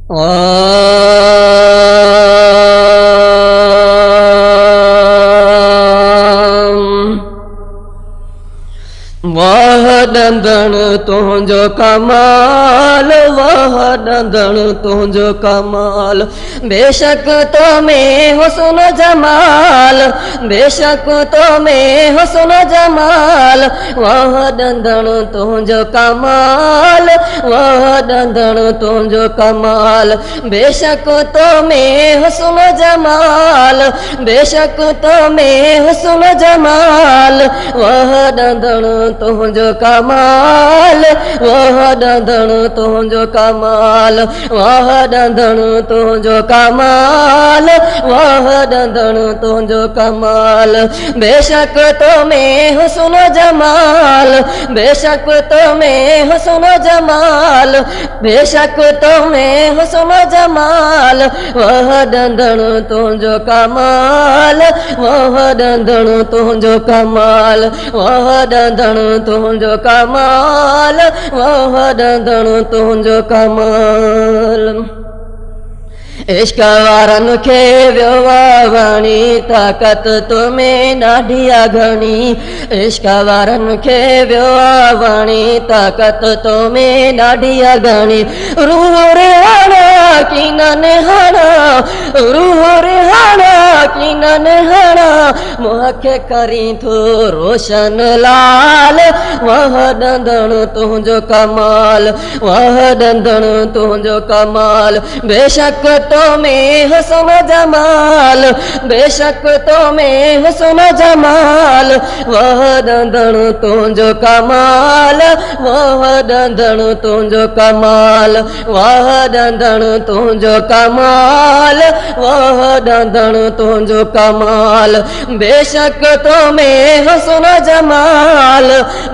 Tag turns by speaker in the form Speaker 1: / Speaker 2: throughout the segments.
Speaker 1: वाह डंदण तुझो कमाल, वाह डंदण तुझो कमाल। बेशक तो में हुस्न जमाल, बेशक तो में हुस्न जमाल। वाह डंदण तुझो कमाल, वाह डंदण तुझो कमाल। बेशक तो में हुस्न जमाल, बेशक तो में हुस्न जमाल। वाह डंदण तुझो कमाल, वाह डंदण तुझो कमाल। वाह डंदण तुझो कमाल, वाह डंदण तुझो कमाल। बेशक तो में हुस्न जमाल, बेशक तो में हुस्न जमाल। बेशक तो में हुस्न जमाल। वाह डंदण तुझो कमाल, वाह डंदण तुझो कमाल। वाह डंदण तुझो कमाल, वाह डंदण तुझो कमाल। इश्क वारन खे वियो वावणी, ताक़त तुम्हें ॾाढी घणी। इश्क वारन खे वियो वावणी, ताक़त तुम्हें ॾाढी घणी। रूह रिहाना कीनन हाना, रूह रिहाना कीनन हाना। मुँह खे करी थो रोशन लाल। वाह डंदण तुझो कमाल, वाह डंदण तुझो कमाल। बेशक तो में हुस्न जमाल, बेशक तो में हुस्न जमाल। वाह डंदण तुझो कमाल, वाह डंदण तुझो कमाल। वाह डंदण तुझो कमाल, वाह डंदण तुझो कमाल। बेशक तो में हुस्न जमाल,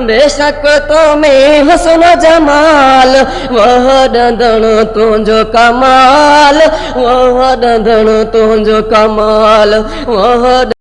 Speaker 1: बेशक तो में हुस्न जमाल। वाह डंदण तुझो कमाल, वाह डंदण तुझो कमाल। वाह